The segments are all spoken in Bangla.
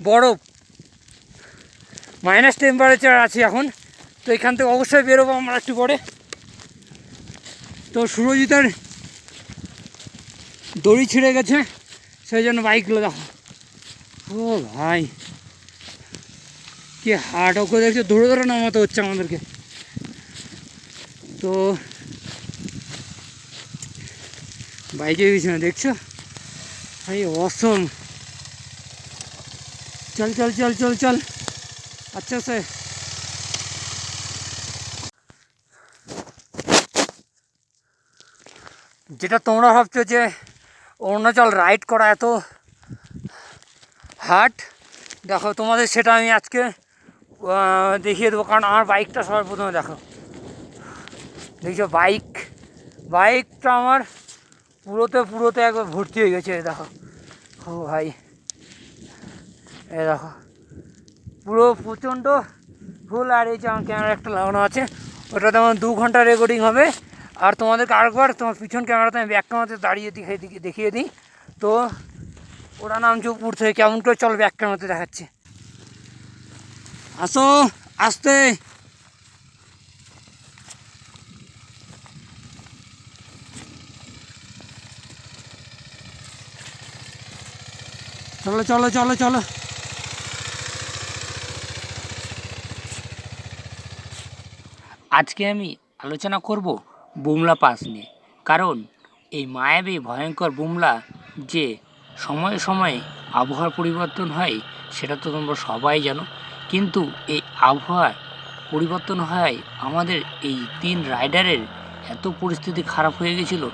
বরফ, মাইনাস টেম্পারেচার আছে এখন। তো এখান থেকে অবশ্যই বেরোবো আমরা একটু পরে। তো সুরজিতের দড়ি ছিঁড়ে গেছে, সেই জন্য বাইকগুলো দেখো। ও ভাই কি হার্ড, ওকে দেখছো ধরে ধরে নামাতে হচ্ছে আমাদেরকে। তো বাইকে গেছি না, দেখছো ভাই অসম। চল চল চল চল চল আচ্ছা সে। যেটা তোমরা ভাবছো যে অরুণাচল রাইড করা এত হার্ড, দেখো তোমাদের সেটা আমি আজকে দেখিয়ে দেবো। কারণ আমার বাইকটা সবার প্রথমে দেখো, দেখছো বাইকটা আমার পুরোতে একবার ভর্তি হয়ে গেছে। দেখো ও ভাই, এ দেখো পুরো প্রচণ্ড ফুল। আর এই যে আমার ক্যামেরা একটা লাগানো আছে, ওটাতে আমার 2 ঘন্টা রেকর্ডিং হবে। আর তোমাদেরকে আরেকবার তোমার পিছন ক্যামেরাতে আমি ব্যাক ক্যামেরাতে দাঁড়িয়ে দেখিয়ে দিই। তো ওরা নামছে উপর থেকে, কেমন করে চল ব্যাক ক্যামেরাতে দেখাচ্ছে। আসো আসতে, চলো চলো চলো চলো। আজকে আমি আলোচনা করব বুমলা পাস নিয়ে। কারণ এই মায়াবী ভয়ঙ্কর বুমলা যে সময়ে সময়ে আবহাওয়ার পরিবর্তন হয় সেটা তো তোমরা সবাই জানো। কিন্তু এই আবহাওয়ার পরিবর্তন হয় আমাদের এই 3 রাইডারের এত পরিস্থিতি খারাপ হয়ে গেছিলো।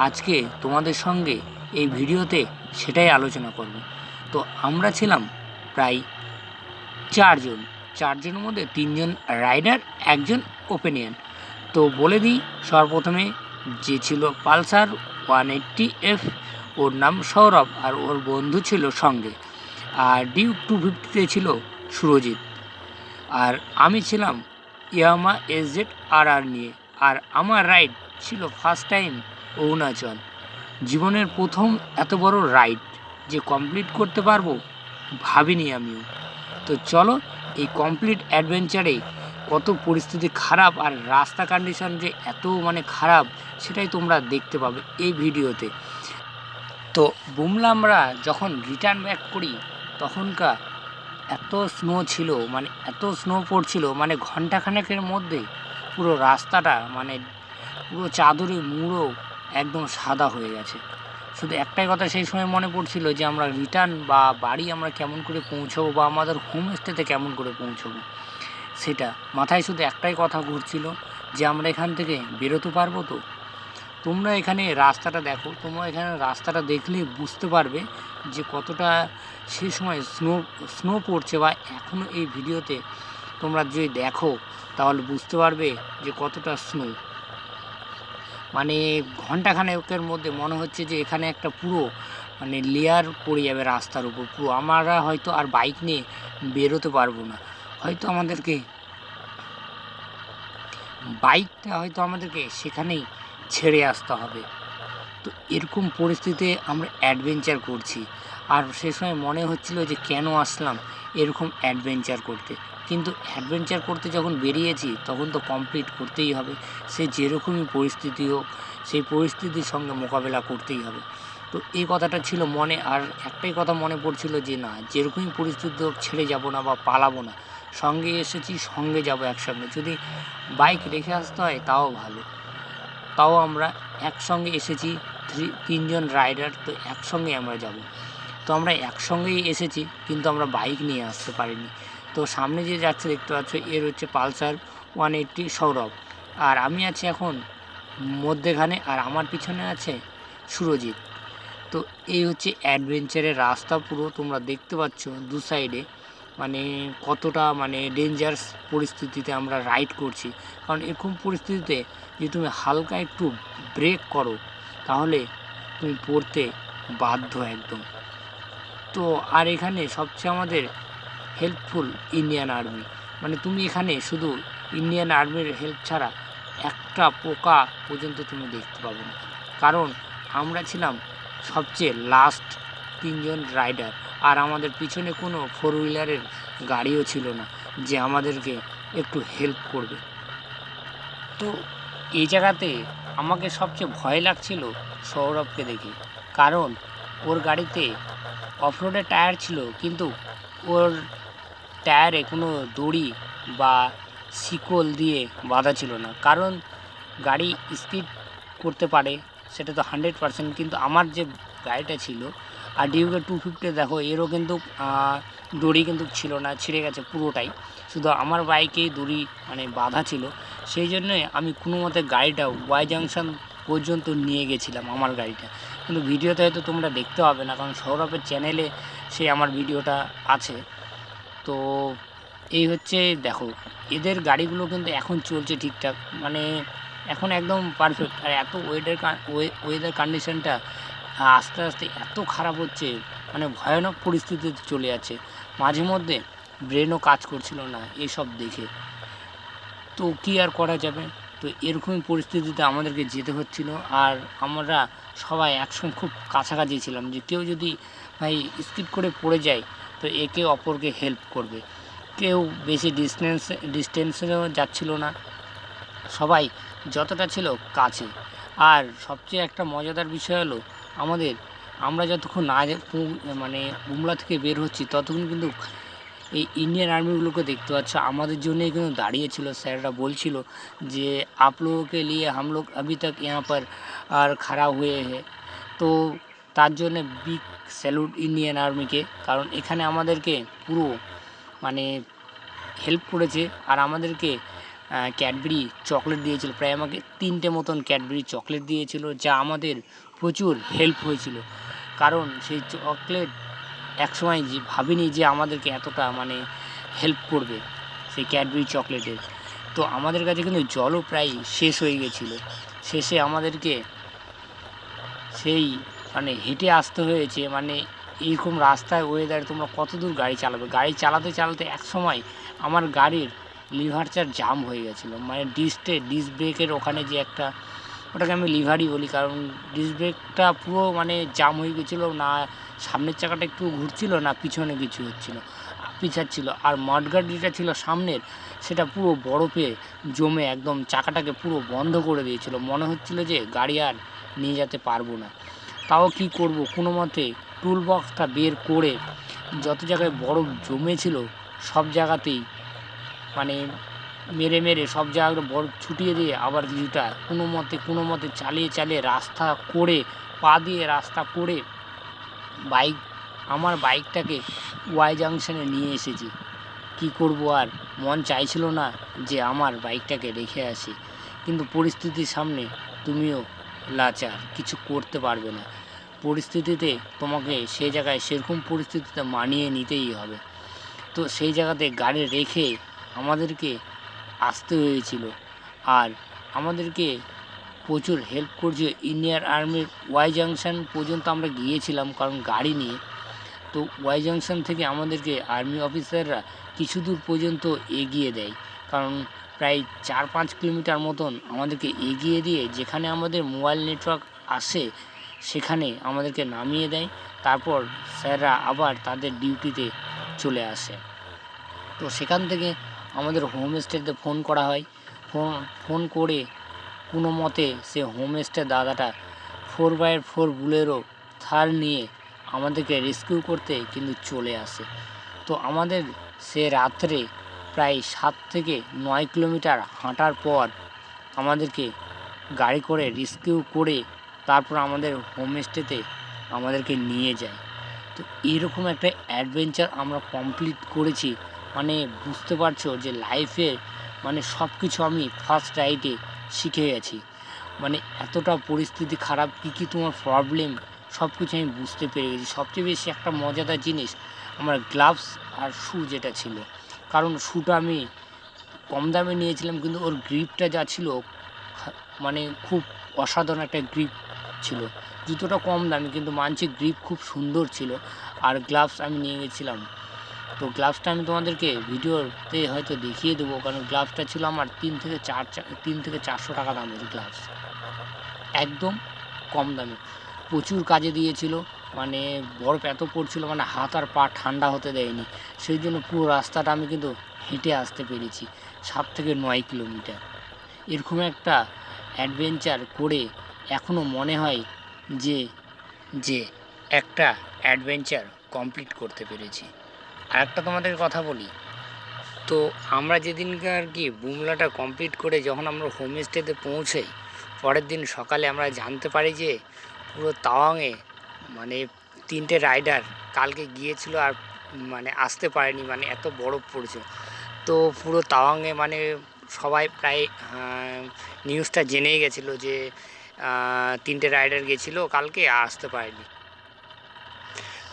আজকে তোমাদের সঙ্গে এই ভিডিওতে সেটাই আলোচনা করব। তো আমরা ছিলাম প্রায় 4জনের মধ্যে 3জন রাইডার, 1জন ওপেনিয়ন। তো বলে দিই, সর্বপ্রথমে যে ছিল পালসার 180F, ওর নাম সৌরভ, আর ওর বন্ধু ছিল সঙ্গে। আর ডিউক 250 ছিল সুরজিৎ। আর আমি ছিলাম ইয়ামা SZ-RR নিয়ে। আর আমার রাইড ছিল ফার্স্ট টাইম অরুণাচল। জীবনের প্রথম এত বড় রাইড যে কমপ্লিট করতে পারবো ভাবিনি আমিও। তো চলো এই কমপ্লিট অ্যাডভেঞ্চারে কত পরিস্থিতি খারাপ আর রাস্তা কন্ডিশন যে এত খারাপ, সেটাই তোমরা দেখতে পাবে এই ভিডিওতে। তো বুমলা আমরা যখন রিটার্ন ব্যাক করি তখনকার এত স্নো ছিল, এত স্নো পড়ছিল, ঘন্টাখানেকের মধ্যে পুরো রাস্তাটা পুরো চাদরে মুড়ো একদম সাদা হয়ে গেছে। শুধু একটাই কথা সেই সময় মনে পড়ছিল যে আমরা রিটার্ন বা বাড়ি আমরা কেমন করে পৌঁছবো, বা আমাদের হোমস্টেতে কেমন করে পৌঁছবো, সেটা মাথায় শুধু একটাই কথা ঘুরছিল যে আমরা এখান থেকে বেরোতে পারবো তো। তোমরা এখানে রাস্তাটা দেখো, তোমরা এখানে রাস্তাটা দেখলেই বুঝতে পারবে যে কতটা সে সময় স্নো পড়ছে। বা এখনও এই ভিডিওতে তোমরা যদি দেখো তাহলে বুঝতে পারবে যে কতটা স্নো। ঘন্টাখানেকের মধ্যে মনে হচ্ছে যে এখানে একটা পুরো লেয়ার পড়ে যাবে রাস্তার উপর পুরো। আমরা হয়তো আর বাইক নিয়ে বেরোতে পারবো না, হয়তো আমাদেরকে সেখানেই ছেড়ে আসতে হবে। তো এরকম পরিস্থিতিতে আমরা অ্যাডভেঞ্চার করছি। আর সে সময় মনে হচ্ছিল যে কেন আসলাম এরকম অ্যাডভেঞ্চার করতে। কিন্তু অ্যাডভেঞ্চার করতে যখন বেরিয়েছি তখন তো কমপ্লিট করতেই হবে। সে যেরকমই পরিস্থিতি হোক সেই পরিস্থিতির সঙ্গে মোকাবেলা করতেই হবে। তো এই কথাটা ছিল মনে। আর একটাই কথা মনে পড়ছিল যে না, যেরকমই পরিস্থিতি হোক ছেড়ে যাব না বা পালাবো না। সঙ্গে এসেছি, সঙ্গে যাব একসঙ্গে। যদি বাইক রেখে আসতে হয় তাও ভালো, তাও আমরা একসঙ্গে এসেছি 3জন রাইডার, তো একসঙ্গে আমরা যাব। তো আমরা একসঙ্গেই এসেছি, কিন্তু আমরা বাইক নিয়ে আসতে পারিনি। তো সামনে যে যাচ্ছে দেখতে পাচ্ছ, এর হচ্ছে পালসার 180 সৌরভ। আর আমি আছি এখন মধ্যেখানে, আর আমার পিছনে আছে সুরজিৎ। তো এই হচ্ছে অ্যাডভেঞ্চারের রাস্তা পুরো। তোমরা দেখতে পাচ্ছ দু সাইডে কতটা ডেঞ্জারাস পরিস্থিতিতে আমরা রাইড করছি। কারণ এরকম পরিস্থিতিতে যদি তুমি হালকা একটু ব্রেক করো তাহলে তুমি পড়তে বাধ্য একদম। তো আর এখানে সবচেয়ে আমাদের হেল্পফুল ইন্ডিয়ান আর্মি। তুমি এখানে শুধু ইন্ডিয়ান আর্মির হেল্প ছাড়া একটা পোকা পর্যন্ত তুমি দেখতে পাবে না। কারণ আমরা ছিলাম সবচেয়ে লাস্ট 3জন রাইডার, আর আমাদের পিছনে কোনো 4 হুইলারের গাড়িও ছিল না যে আমাদেরকে একটু হেল্প করবে। তো এই জায়গাতে আমাকে সবচেয়ে ভয় লাগছিল সৌরভকে দেখে, কারণ ওর গাড়িতে অফরোডের টায়ার ছিল, কিন্তু ওর টায়ারে কোনো দড়ি বা শিকল দিয়ে বাঁধা ছিল না। কারণ গাড়ি স্পিড করতে পারে সেটা তো 100%, কিন্তু আমার যে গাড়িটা ছিল আর ডিউকে 250 দেখো, এরও কিন্তু দড়ি কিন্তু ছিল না, ছিঁড়ে গেছে পুরোটাই, শুধু আমার বাইকেই দড়ি মানে বাঁধা ছিল। সেই জন্যই আমি কোনো মতে গাড়িটা Y-Junction পর্যন্ত নিয়ে গেছিলাম আমার গাড়িটা, কিন্তু ভিডিওতে হয়তো তোমরা দেখতে পাবে না, কারণ সৌরভের চ্যানেলে সে আমার ভিডিওটা আছে। তো এই হচ্ছে, দেখো এদের গাড়িগুলো কিন্তু এখন চলছে ঠিকঠাক, মানে এখন একদম পারফেক্ট। আর এত ওয়েদার কন্ডিশনটা আস্তে আস্তে এত খারাপ হচ্ছে, মানে ভয়ানক পরিস্থিতিতে চলে যাচ্ছে, মাঝে মধ্যে ব্রেনও কাজ করছিল না এসব দেখে। তো কী আর করা যাবে, তো এরকমই পরিস্থিতিতে আমাদেরকে যেতে হচ্ছিল। আর আমরা সবাই একসঙ্গে খুব কাছাকাছি ছিলাম, যে কেউ যদি ভাই স্কিড করে পড়ে যায় তো একে অপরকে হেল্প করবে। কেউ বেশি ডিস্টেন্সেও যাচ্ছিল না, সবাই যতটা ছিল কাছে। আর সবচেয়ে একটা মজাদার বিষয় হলো আমরা যতক্ষণ না মানে বুমলা থেকে বের হচ্ছি ততক্ষণ কিন্তু এই ইন্ডিয়ান আর্মিগুলোকে দেখতে পাচ্ছ আমাদের জন্যই কিন্তু দাঁড়িয়েছিল। স্যাররা বলছিল যে आप लोगों के लिए हम लोग अभी तक यहाँ पर আর खड़ा हुए हैं। তো তার জন্য বিগ স্যালুট ইন্ডিয়ান আর্মিকে, কারণ এখানে আমাদেরকে পুরো মানে হেল্প করেছে। আর আমাদেরকে ক্যাডবেরি চকলেট দিয়েছিল, প্রায় আমাকে 3টে মতন ক্যাডবেরি চকলেট দিয়েছিল, যা আমাদের প্রচুর হেল্প হয়েছিল। কারণ সেই চকলেট একসময় যে ভাবিনি যে আমাদেরকে এতটা মানে হেল্প করবে সেই ক্যাডবেরি চকলেটের। তো আমাদের কাছে কিন্তু জলও প্রায় শেষ হয়ে গেছিলো, শেষে আমাদেরকে সেই মানে হেঁটে আসতে হয়েছে। মানে এইরকম রাস্তায় ওয়েদারে তোমরা কত দূর গাড়ি চালাবে, গাড়ি চালাতে চালাতে এক সময় আমার গাড়ির লিভারচার জাম হয়ে গেছিলো, মানে ডিস্ক ব্রেকের ওখানে যে একটা, ওটাকে আমি লিভারই বলি, কারণ ডিস্ক ব্রেকটা পুরো মানে জাম হয়ে গেছিলো, না সামনের চাকাটা একটু ঘুরছিল না পিছনে কিছু পিছাচ্ছিল। আর মাডগার্ড যেটা ছিল সামনের, সেটা পুরো বরফে জমে একদম চাকাটাকে পুরো বন্ধ করে দিয়েছিল, মনে হচ্ছিল যে গাড়ি আর নিয়ে যেতে পারবো না। তাও কি করব, কোনো মতে টুল বক্সটা বের করে যত জায়গায় বরফ জমেছিল সব জায়গাতেই মানে মেরে সব জায়গায় বরফ ছুটিয়ে দিয়ে আবার কিছুটা কোনো মতে চালিয়ে রাস্তা করে, পা দিয়ে রাস্তা করে আমার বাইকটাকে Y-Junction-এ নিয়ে এসেছি। কি করব, আর মন চাইছিল না যে আমার বাইকটাকে রেখে আসি, কিন্তু পরিস্থিতির সামনে তুমিও লাচার, কিছু করতে পারবে না। পরিস্থিতিতে তোমাকে সেই জায়গায় সেরকম পরিস্থিতিতে মানিয়ে নিতেই হবে। তো সেই জায়গাতে গাড়ি রেখে আমাদেরকে আসতে হয়েছিল। আর আমাদেরকে প্রচুর হেল্প করছে ইন্ডিয়ান আর্মির। Y-Junction পর্যন্ত আমরা গিয়েছিলাম কারণ গাড়ি নিয়ে। তো Y-Junction থেকে আমাদেরকে আর্মি অফিসাররা কিছু দূর পর্যন্ত এগিয়ে দেয়, কারণ প্রায় 4-5 কিলোমিটার মতন আমাদেরকে এগিয়ে দিয়ে যেখানে আমাদের মোবাইল নেটওয়ার্ক আসে সেখানে আমাদেরকে নামিয়ে দেয়। তারপর স্যাররা আবার তাদের ডিউটিতে চলে আসে। তো সেখান থেকে আমাদের হোমস্টেতে ফোন করা হয়। ফোন করে কোনো মতে সে হোমস্টে দাদাটা 4x4 বুলেরো থার নিয়ে আমাদেরকে রেস্কিউ করতে কিন্তু চলে আসে। তো আমাদের সে রাত্রে প্রায় 7 থেকে 9 কিলোমিটার হাঁটার পর আমাদেরকে গাড়ি করে রেস্কিউ করে তারপর আমাদের হোমস্টেতে আমাদেরকে নিয়ে যায়। তো এরকম একটা অ্যাডভেঞ্চার আমরা কমপ্লিট করেছি, মানে বুঝতে পারছো যে লাইফে মানে সব কিছু আমি ফার্স্ট রাইডে শিখে গেছি। মানে এতটা পরিস্থিতি খারাপ, কী তোমার প্রবলেম সব কিছু আমি বুঝতে পেরে গেছি। সবচেয়ে বেশি একটা মজাদার জিনিস আমার গ্লাভস আর শ্যু যেটা ছিল, কারণ শ্যুটা আমি কম দামে নিয়েছিলাম, কিন্তু ওর গ্রিপটা যা ছিল মানে খুব অসাধারণ একটা গ্রিপ ছিল। জুতোটা কম দামি কিন্তু মানছি গ্রিপ খুব সুন্দর ছিল। আর গ্লাভস আমি নিয়ে গেছিলাম, তো গ্লাভসটা আমি তোমাদেরকে ভিডিওতে হয়তো দেখিয়ে দেবো, কারণ গ্লাভসটা ছিল আমার 3 থেকে 400 টাকা দামের গ্লাভস, একদম কম দামে, প্রচুর কাজে দিয়েছিল। মানে বরফ এত পড়ছিল, মানে হাত আর পা ঠান্ডা হতে দেয়নি। সেই জন্য পুরো রাস্তাটা আমি কিন্তু হেঁটে আসতে পেরেছি 7 থেকে 9 কিলোমিটার। এরকম একটা অ্যাডভেঞ্চার করে এখনও মনে হয় যে যে একটা অ্যাডভেঞ্চার কমপ্লিট করতে পেরেছি। আর একটা তোমাদের কথা বলি, তো আমরা যেদিনকে আর কি বুমলাটা কমপ্লিট করে যখন আমরা হোমস্টেতে পৌঁছাই, পরের দিন সকালে আমরা জানতে পারি যে পুরো তাওয়াংয়ে মানে 3টে রাইডার কালকে গিয়েছিল আর মানে আসতে পারেনি, মানে এত বরফ পড়েছিল। তো পুরো তাওয়াংয়ে মানে সবাই প্রায় নিউজটা জেনেই গেছিলো যে 3টে রাইডার গেছিলো কালকে, আসতে পারেনি।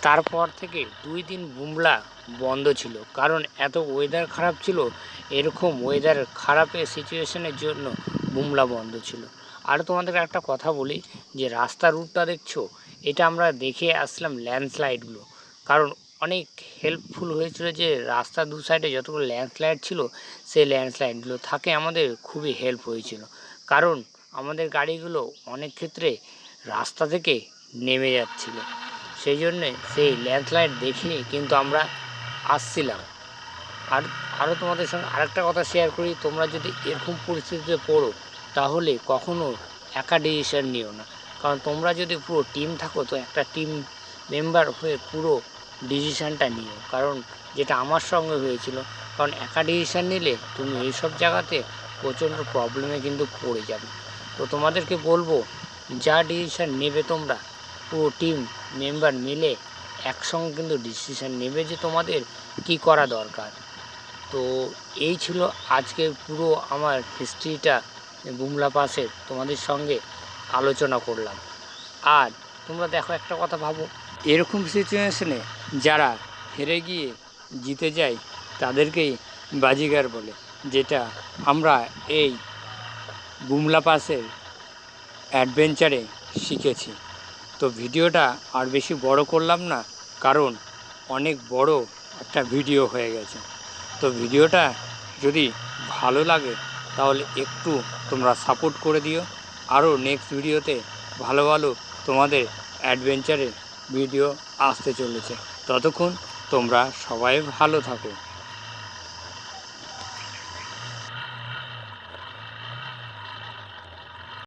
তারপর থেকে 2 দিন বুমলা বন্ধ ছিল, কারণ এত ওয়েদার খারাপ ছিল। এরকম ওয়েদার খারাপের সিচুয়েশনের জন্য বুমলা বন্ধ ছিল। আর তোমাদের একটা কথা বলি, যে রাস্তা রুটটা দেখছো, এটা আমরা দেখে আসলাম ল্যান্ডস্লাইডগুলো, কারণ অনেক হেল্পফুল হয়েছিল যে রাস্তা দু সাইডে যতগুলো ল্যান্ডস্লাইড ছিল, সেই ল্যান্ডস্লাইডগুলো থাকে আমাদের খুবই হেল্প হয়েছিল। কারণ আমাদের গাড়িগুলো অনেক ক্ষেত্রে রাস্তা থেকে নেমে যাচ্ছিলো, সেই জন্যে সেই ল্যান্ডস্লাইড দেখে কিন্তু আমরা আসছিলাম। আরও তোমাদের সঙ্গে আরেকটা কথা শেয়ার করি, তোমরা যদি এরকম পরিস্থিতিতে পড়ো তাহলে কখনও একা ডিসিশন নিও না, কারণ তোমরা যদি পুরো টিম থাকো তো একটা টিম মেম্বার হয়ে পুরো ডিসিশানটা নিও, কারণ যেটা আমার সঙ্গে হয়েছিল। কারণ একা ডিসিশান নিলে তুমি এইসব জায়গাতে প্রচণ্ড প্রবলেমে কিন্তু পড়ে যাবে। তো তোমাদেরকে বলবো, যা ডিসিশান নেবে তোমরা পুরো টিম মেম্বার মিলে একসঙ্গে কিন্তু ডিসিশান নেবে যে তোমাদের কি করা দরকার। তো এই ছিল আজকের পুরো আমার হিস্ট্রিটা বুমলা পাসের তোমাদের সঙ্গে আলোচনা করলাম। আর তোমরা দেখো, একটা কথা ভাবো, এরকম সিচুয়েশনে যারা হেরে গিয়ে জিতে যায় তাদেরকেই বাজিগার বলে, যেটা আমরা এই বুমলা পাসের অ্যাডভেঞ্চারে শিখেছি। তো ভিডিওটা আর বেশি বড় করলাম না, কারণ অনেক বড় একটা ভিডিও হয়ে গেছে। তো ভিডিওটা যদি ভালো লাগে তাহলে একটু তোমরা সাপোর্ট করে দিও। আরও নেক্সট ভিডিওতে ভালো ভালো তোমাদের অ্যাডভেঞ্চারের ভিডিও আসতে চলেছে। ততক্ষণ তোমরা সবাই ভালো থাকো।